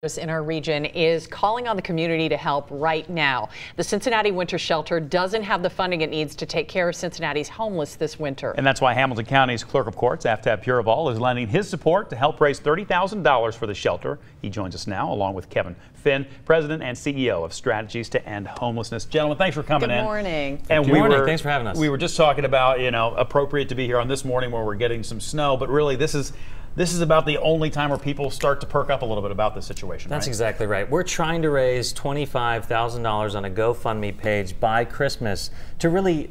In our region is calling on the community to help right now. The Cincinnati Winter Shelter doesn't have the funding it needs to take care of Cincinnati's homeless this winter. And that's why Hamilton County's Clerk of Courts, Aftab Pureval, is lending his support to help raise $30,000 for the shelter. He joins us now along with Kevin Finn, President and CEO of Strategies to End Homelessness. Gentlemen, thanks for coming in. Good morning. And Good morning. Thanks for having us. We were just talking about, appropriate to be here on this morning where we're getting some snow, but really this is about the only time where people start to perk up a little bit about this situation. That's right? exactly right. We're trying to raise $25,000 on a GoFundMe page by Christmas to really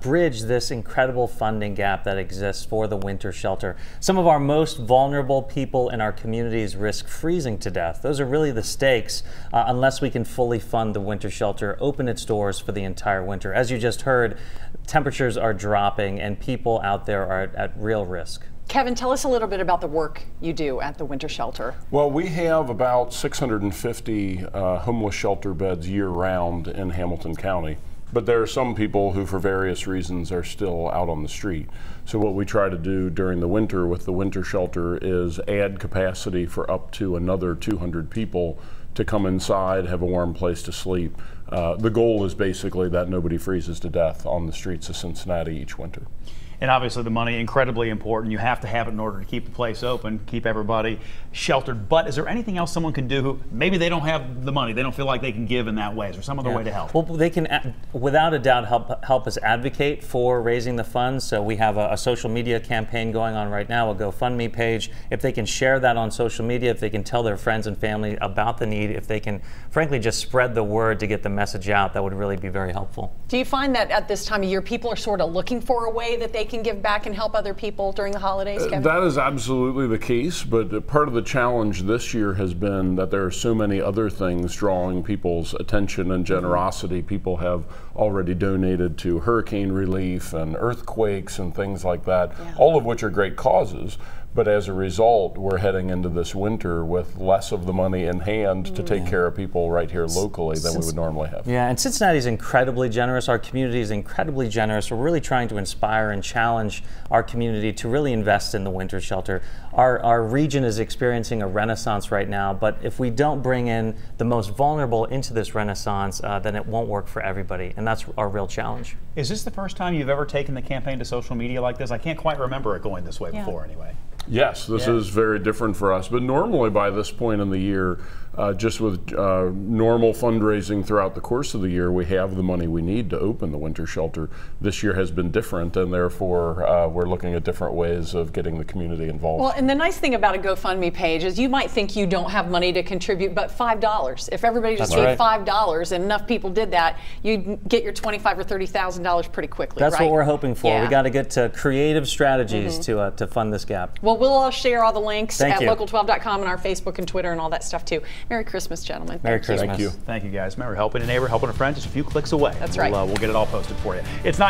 bridge this incredible funding gap that exists for the winter shelter. Some of our most vulnerable people in our communities risk freezing to death. Those are really the stakes unless we can fully fund the winter shelter, open its doors for the entire winter. As you just heard, temperatures are dropping and people out there are at real risk. Kevin, tell us a little bit about the work you do at the winter shelter. Well, we have about 650 homeless shelter beds year-round in Hamilton County, but there are some people who, for various reasons, are still out on the street. So what we try to do during the winter with the winter shelter is add capacity for up to another 200 people to come inside, have a warm place to sleep. The goal is basically that nobody freezes to death on the streets of Cincinnati each winter. And obviously the money, incredibly important. You have to have it in order to keep the place open, keep everybody sheltered. But is there anything else someone can do who maybe they don't have the money, they don't feel like they can give in that way? Is there some other way to help? Well, they can, without a doubt, help us advocate for raising the funds. So we have a social media campaign going on right now, a GoFundMe page. If they can share that on social media, if they can tell their friends and family about the need, if they can, frankly, just spread the word to get the message out, that would really be very helpful. Do you find that at this time of year, people are sort of looking for a way that they can give back and help other people during the holidays, Kevin? That is absolutely the case, but part of the challenge this year has been that there are so many other things drawing people's attention and generosity. People have already donated to hurricane relief and earthquakes and things like that, all of which are great causes. But as a result, we're heading into this winter with less of the money in hand to take care of people right here locally than we would normally have. Yeah, and Cincinnati is incredibly generous. Our community is incredibly generous. We're really trying to inspire and challenge our community to really invest in the winter shelter. Our region is experiencing a renaissance right now, but if we don't bring in the most vulnerable into this renaissance, then it won't work for everybody, and that's our real challenge. Is this the first time you've ever taken the campaign to social media like this? I can't quite remember it going this way before anyway. Yes, this is very different for us, but normally by this point in the year, just with normal fundraising throughout the course of the year, we have the money we need to open the winter shelter. This year has been different, and therefore we're looking at different ways of getting the community involved. Well, and the nice thing about a GoFundMe page is you might think you don't have money to contribute, but $5. If everybody just gave $5 and enough people did that, you'd get your $25,000 or $30,000 pretty quickly. That's what we're hoping for. Yeah. We got to get to creative strategies to fund this gap. Well, we'll all share all the links at you. local12.com and our Facebook and Twitter and all that stuff too. Merry Christmas, gentlemen. Merry Christmas. Thank you. Thank you, guys. Remember, helping a neighbor, helping a friend, just a few clicks away. That's right. We'll get it all posted for you. It's not